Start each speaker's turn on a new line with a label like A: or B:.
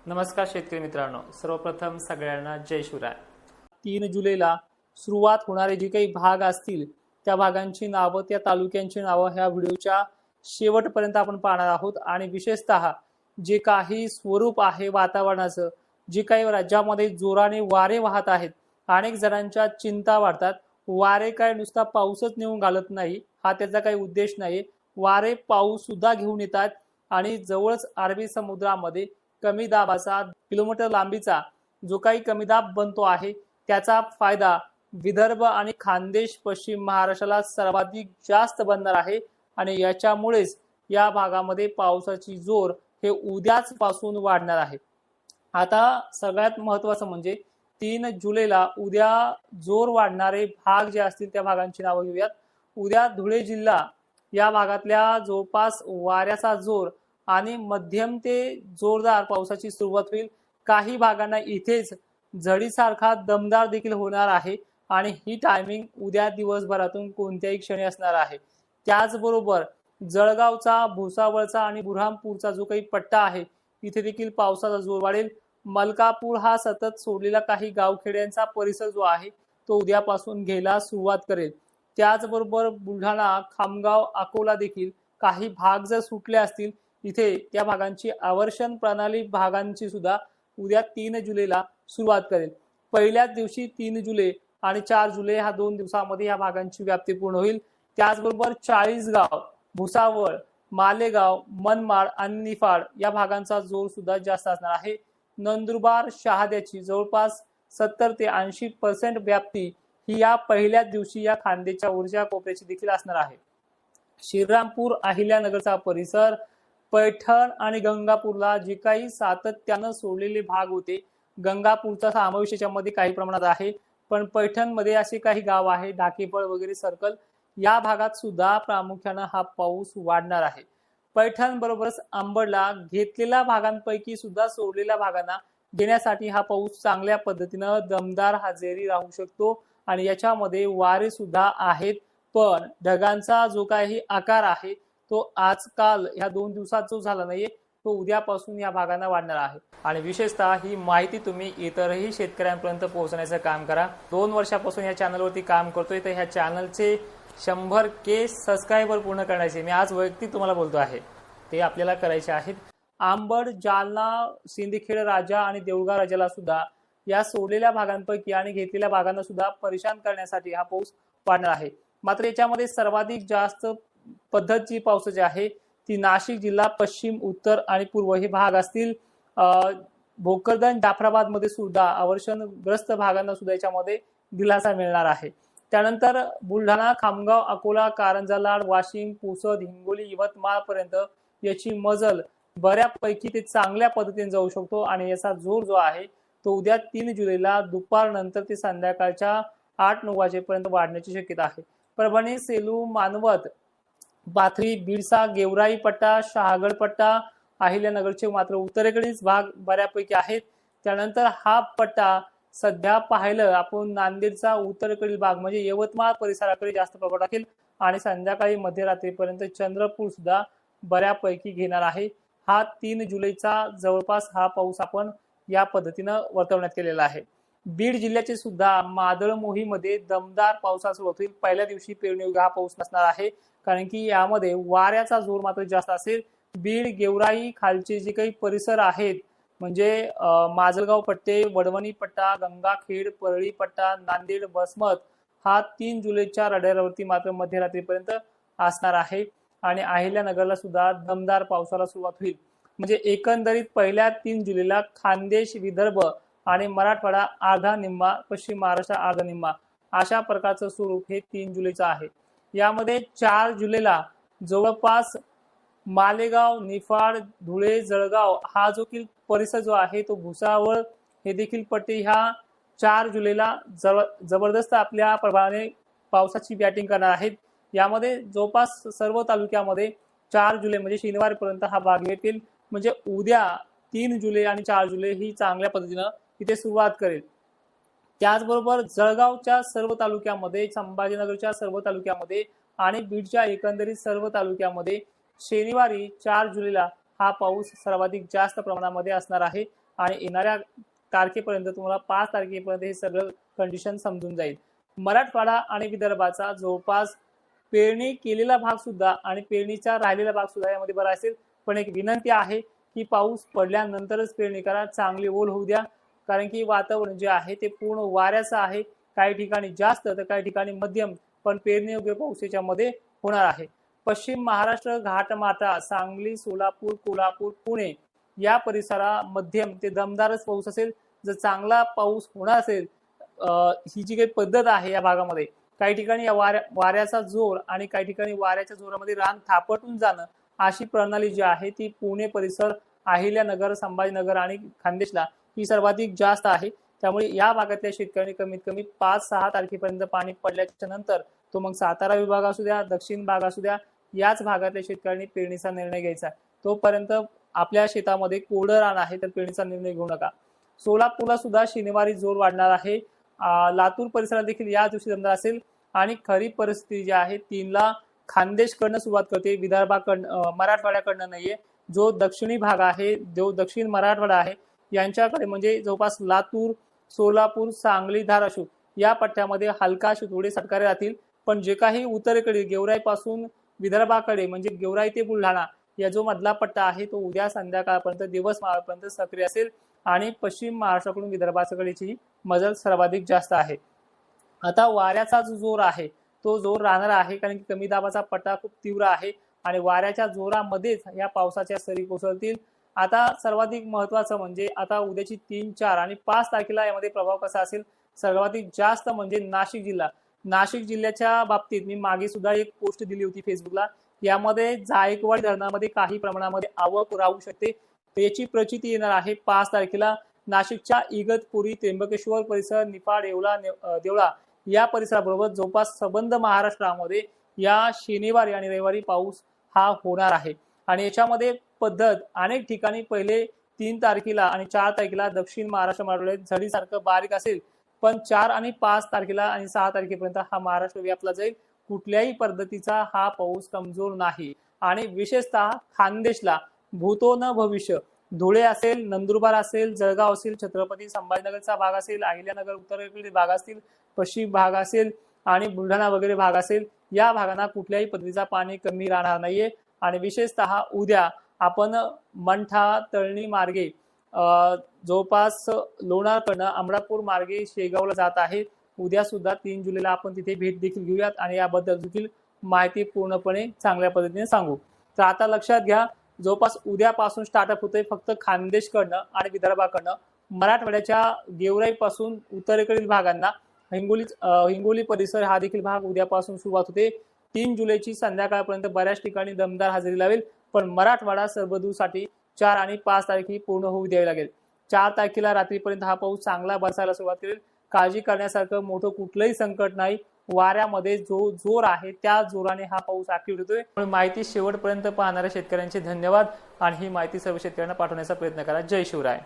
A: नमस्कार शेतकरी मित्रांनो, सर्वप्रथम सगळ्यांना जय शिवराय। 3 जुलैला सुरुवात होणारे जे काही भाग असतील त्या भागांची नावं, त्या तालुक्यांची नावं ह्या व्हिडिओच्या शेवटपर्यंत आपण पाहणार आहोत। आणि विशेषतः जे काही स्वरूप आहे वातावरणाचं, जे काही राज्यामध्ये जोराने वारे वाहत आहेत, अनेक जणांच्या चिंता वाढतात। वारे काय नुसता पाऊसच नेऊन घालत नाही, हा त्याचा काही उद्देश नाही। वारे पाऊस सुद्धा घेऊन येतात आणि जवळच अरबी समुद्रामध्ये कमी दाबाचा किलोमीटर लांबीचा जो काही कमी दाब बनतो आहे त्याचा फायदा विदर्भ आणि खानदेश पश्चिम महाराष्ट्राला सर्वाधिक जास्त बनणार आहे। आणि याच्यामुळेच या भागामध्ये पावसाची जोर हे उद्याच पासून वाढणार आहे। आता सगळ्यात महत्त्वाचं म्हणजे 3 जुलैला उद्या जोर वाढणारे भाग जे असतील त्या भागांची नावं घेऊयात। उद्या धुळे जिल्हा या भागातल्या जवळपास वाऱ्याचा जोर आणि मध्यम ते जोरदार पावसाची सुरुवात होईल। काही भागांना इथेच झडीसारखा दमदार देखील होणार आहे आणि ही टायमिंग उद्या दिवसभरातून कोणत्याही क्षणी असणार आहे। त्याचबरोबर जळगावचा, भुसावळचा आणि बुरहानपूरचा जो काही पट्टा आहे इथे देखील पावसाचा जोर वाढेल। मलकापूर हा सतत सोडलेला काही गावखेड्यांचा परिसर जो आहे तो उद्यापासून घ्यायला सुरुवात करेल। त्याचबरोबर बुलढाणा, खामगाव, अकोला देखील काही भाग जर सुटले असतील इथे त्या भागांची आवर्षण प्रणाली भागांची सुद्धा उद्या 3 जुलैला सुरुवात करेल। पहिल्याच दिवशी 3 जुलै आणि 4 जुलै ह्या 2 दिवसांमध्ये या भागांची व्याप्ती पूर्ण होईल। त्याचबरोबर चाळीसगाव, भुसावळ, मालेगाव, मनमाड आणि निफाड या भागांचा जोर सुद्धा जास्त असणार आहे। नंदुरबार, शहाद्याची जवळपास 70 ते 80% व्याप्ती ही या पहिल्याच दिवशी या खानदेशच्या ऊर्जा कोपऱ्याची देखील असणार आहे। श्रीरामपूर, अहिल्यानगरचा परिसर, पैठण आणि गंगापूरला जे काही सातत्यानं सोडलेले भाग होते, गंगापूरचा समावेश याच्यामध्ये काही प्रमाणात आहे, पण पैठणमध्ये असे काही गाव आहे, ढाकेफळ वगैरे सर्कल, या भागात सुद्धा प्रामुख्याने हा पाऊस वाढणार आहे। पैठण बरोबरच अंबडला घेतलेल्या भागांपैकी सुद्धा सोडलेल्या भागांना देण्यासाठी हा पाऊस चांगल्या पद्धतीनं दमदार हजेरी राहू शकतो आणि याच्यामध्ये वारे सुद्धा आहेत। पण ढगांचा जो काही आकार आहे तो आजकाल ह्या 2 दिवसात जो झाला नाहीये तो उद्यापासून या भागांना वाढणार आहे। आणि विशेषतः ही माहिती तुम्ही इतरही शेतकऱ्यांपर्यंत पोहोचण्याचं काम करा। 2 वर्षापासून या चॅनलवरती काम करतोय, तर ह्या चॅनलचे 100K सबस्क्रायबर पूर्ण करण्याचे मी आज वैयक्तिक तुम्हाला बोलतो आहे, ते आपल्याला करायचे आहेत। आंबड, जालना, सिंदखेड राजा आणि देऊळगाव राजाला सुद्धा या सोडलेल्या भागांपैकी आणि घेतलेल्या भागांना सुद्धा परेशान करण्यासाठी हा पाऊस वाढणार आहे। मात्र याच्यामध्ये सर्वाधिक जास्त पद्धत जी पावसाची आहे ती नाशिक जिल्हा, पश्चिम, उत्तर आणि पूर्व हे भाग असतील। भोकरदन, जाफराबाद मध्ये सुद्धा अवर्षणग्रस्त भागांना सुद्धा याच्यामध्ये दिलासा मिळणार आहे। त्यानंतर बुलढाणा, खामगाव, अकोला, कारंजा, लाड, वाशिम, पुसद, हिंगोली, यवतमाळ पर्यंत याची मजल बऱ्यापैकी ते चांगल्या पद्धतीने जाऊ शकतो आणि याचा जोर जो आहे तो उद्या 3 जुलैला दुपारनंतर ते संध्याकाळच्या 8-9 वाजेपर्यंत वाढण्याची शक्यता आहे। परभणी, सेलू, मानवत, पाथरी, बिरसा, गेवराई पट्टा, शहागड पट्टा, अहिल्यानगरचे मात्र उत्तरेकडील भाग बऱ्यापैकी आहेत। त्यानंतर हा पट्टा सध्या पाहिलं आपण नांदेडचा उत्तरेकडील भाग म्हणजे यवतमाळ परिसराकडे जास्त प्रभाव टाकेल आणि संध्याकाळी मध्यरात्रीपर्यंत चंद्रपूर सुद्धा बऱ्यापैकी घेणार आहे। हा 3 जुलैचा जवळपास हा पाऊस आपण या पद्धतीनं वर्तवण्यात केलेला आहे। बीड जिल्ह्याचे सुद्धा मादळ मोहीमध्ये दमदार पावसाचा सुरुवात होईल। पहिल्या दिवशी पेरणीयोग्य हा पाऊस नसणार आहे, कारण की यामध्ये वाऱ्याचा जोर मात्र जास्त असेल। बीड, गेवराई खालचे जे काही परिसर आहेत म्हणजे माजलगाव पट्टे, वडवणी पट्टा, गंगाखेड, परळी पट्टा, नांदेड, बसमत हा 3 जुलैच्या रडारवरती मात्र मध्यरात्रीपर्यंत असणार आहे आणि अहिल्यानगरला सुद्धा दमदार पावसाला सुरुवात होईल। म्हणजे एकंदरीत पहिल्या 3 जुलैला खानदेश, विदर्भ आणि मराठवाडा अर्धा निम्मा, पश्चिम महाराष्ट्र अर्धा निम्मा अशा प्रकारचं स्वरूप हे 3 जुलैचं आहे। यामध्ये 4 जुलैला जवळपास मालेगाव, निफाड, धुळे, जळगाव हा जो की परिसर जो आहे तो भुसावळ हे देखील पट्टे ह्या 4 जुलैला जबरदस्त आपल्या प्रभावाने पावसाची बॅटिंग करणार आहेत। यामध्ये जवळपास सर्व तालुक्यामध्ये 4 जुलै म्हणजे शनिवारपर्यंत हा भाग येतील। म्हणजे उद्या 3 जुलै आणि 4 जुलै ही चांगल्या पद्धतीनं इथे सुरुवात करेल। त्याचबरोबर जळगावच्या सर्व तालुक्यामध्ये, संभाजीनगरच्या सर्व तालुक्यामध्ये आणि बीडच्या एकंदरीत सर्व तालुक्यामध्ये शनिवारी 4 जुलैला हा पाऊस सर्वाधिक जास्त प्रमाणामध्ये असणार आहे आणि येणाऱ्या तारखेपर्यंत तुम्हाला 5 तारखेपर्यंत हे सगळं कंडिशन समजून जाईल। मराठवाडा आणि विदर्भाचा जवळपास पेरणी केलेला भाग सुद्धा आणि पेरणीचा राहिलेला भाग सुद्धा यामध्ये बरा असेल, पण एक विनंती आहे की पाऊस पडल्यानंतरच पेरणी करा, चांगली ओल होऊ द्या, कारण की वातावरण जे आहे ते पूर्ण वाऱ्याचं आहे, काही ठिकाणी जास्त तर काही ठिकाणी मध्यम, पण पेरणी योग्य पाऊस याच्यामध्ये होणार आहे। पश्चिम महाराष्ट्र घाटमाथा सांगली सोलापूर कोल्हापूर पुणे या परिसरात मध्यम ते दमदारच पाऊस असेल। जर चांगला पाऊस होणार असेल, ही जी काही पद्धत आहे या भागामध्ये काही ठिकाणी या वाऱ्याचा जोर आणि काही ठिकाणी वाऱ्याच्या जोरामध्ये रान थापटून जाणं अशी प्रणाली जी आहे ती पुणे परिसर, अहिल्यानगर, संभाजीनगर आणि खान्देशला ही सर्वाधिक जास्त आहे। त्यामुळे या भागातल्या शेतकऱ्यांनी कमीत कमी 5-6 तारखेपर्यंत पाणी पडल्याच्या नंतर तो मग सातारा विभाग असू द्या, दक्षिण भाग असू द्या, याच भागातल्या शेतकऱ्यांनी पेरणीचा निर्णय घ्यायचा। तोपर्यंत आपल्या शेतामध्ये कोरडं रान आहे तर पेरणीचा निर्णय घेऊ नका। सोलापूरला सुद्धा शनिवारी जोर वाढणार आहे। लातूर परिसरात देखील या दिवशी दमदार असेल आणि खरीप परिस्थिती जी आहे 3ला खानदेशकडनं सुरुवात करते, विदर्भाकडनं मराठवाड्याकडनं नाहीये। जो दक्षिणी भाग आहे, जो दक्षिण मराठवाडा आहे यांच्याकडे म्हणजे जवळपास लातूर, सोलापूर, सांगली, धाराशिव या पट्ट्यामध्ये हलकाशे थोडे सटकारे राहतील, पण जे काही उत्तरेकडे गेवराई पासून विदर्भाकडे म्हणजे गेवराई ते बुलढाणा या जो मधला पट्टा आहे तो उद्या संध्याकाळपर्यंत दिवस मावळपर्यंत सक्रिय असेल आणि पश्चिम महाराष्ट्राकडून विदर्भाकडची मजल सर्वाधिक जास्त आहे। आता वाऱ्याचा जो जोर आहे तो जोर राहणार आहे, कारण की कमी दाबाचा पट्टा खूप तीव्र आहे आणि वाऱ्याच्या जोरामध्येच या पावसाच्या सरी कोसळतील। आता सर्वाधिक महत्त्वाचं म्हणजे आता उद्याची 3, 4 आणि 5 तारखेला यामध्ये प्रभाव कसा असेल। सर्वाधिक जास्त म्हणजे नाशिक जिल्हा, नाशिक जिल्ह्याच्या बाबतीत मी मागे सुद्धा एक पोस्ट दिली होती फेसबुकला, यामध्ये जायकवाडी धरणामध्ये काही प्रमाणामध्ये आवक राहू शकते, तर याची प्रचिती येणार आहे 5 तारखेला। नाशिकच्या इगतपुरी, त्र्यंबकेश्वर परिसर, निफाड, येवला, देवळा या परिसराबरोबर जवळपास संबंध महाराष्ट्रामध्ये या शनिवारी आणि रविवारी पाऊस हा होणार आहे आणि याच्यामध्ये पद्धत अनेक ठिकाणी पहिले 3 तारखेला आणि 4 तारखेला दक्षिण महाराष्ट्र मराठवाड्यात झडीसारखं बारीक असेल, पण 4 आणि 5 तारखेला आणि 6 तारखेपर्यंत हा महाराष्ट्र व्यापला जाईल। कुठल्याही पद्धतीचा हा पाऊस कमजोर नाही आणि विशेषतः खानदेशला भूतो न भविष्य, धुळे असेल, नंदुरबार असेल, जळगाव असेल, छत्रपती संभाजीनगरचा भाग असेल, अहिल्यानगर उत्तरेकडील भाग असतील, पश्चिम भाग असेल आणि बुलढाणा वगैरे भाग असेल, या भागांना कुठल्याही पद्धतीचा पाणी कमी राहणार नाहीये आणि विशेषतः उद्या आपण मंठा तळणी मार्गे जवळपास लोणारकडनं अमरापूर मार्गे शेगावला जात आहे। उद्या सुद्धा 3 जुलैला आपण तिथे भेट देखील घेऊयात आणि याबद्दल देखील माहिती पूर्णपणे चांगल्या पद्धतीने सांगू। तर आता लक्षात घ्या, जवळपास उद्यापासून स्टार्टअप होतोय फक्त खानदेशकडनं आणि विदर्भाकडनं। मराठवाड्याच्या गेवराई पासून उत्तरेकडील भागांना हिंगोली परिसर हा देखील भाग उद्यापासून सुरुवात होते। 3 जुलैची संध्याकाळपर्यंत बऱ्याच ठिकाणी दमदार हजेरी लावेल, पण मराठवाडा सरबदूसाठी 4 आणि 5 तारखे पूर्ण होऊ द्यावी लागेल। 4 तारखेला रात्रीपर्यंत हा पाऊस चांगला बरसायला सुरुवात करेल। काळजी करण्यासारखं मोठं कुठलंही संकट नाही, वाऱ्यामध्ये जो जोर आहे त्या जोराने हा पाऊस ऍक्टिव्ह होतोय। माहिती शेवटपर्यंत पाहणाऱ्या शेतकऱ्यांचे धन्यवाद आणि ही माहिती सर्व शेतकऱ्यांना पाठवण्याचा प्रयत्न करा। जय शिवराय।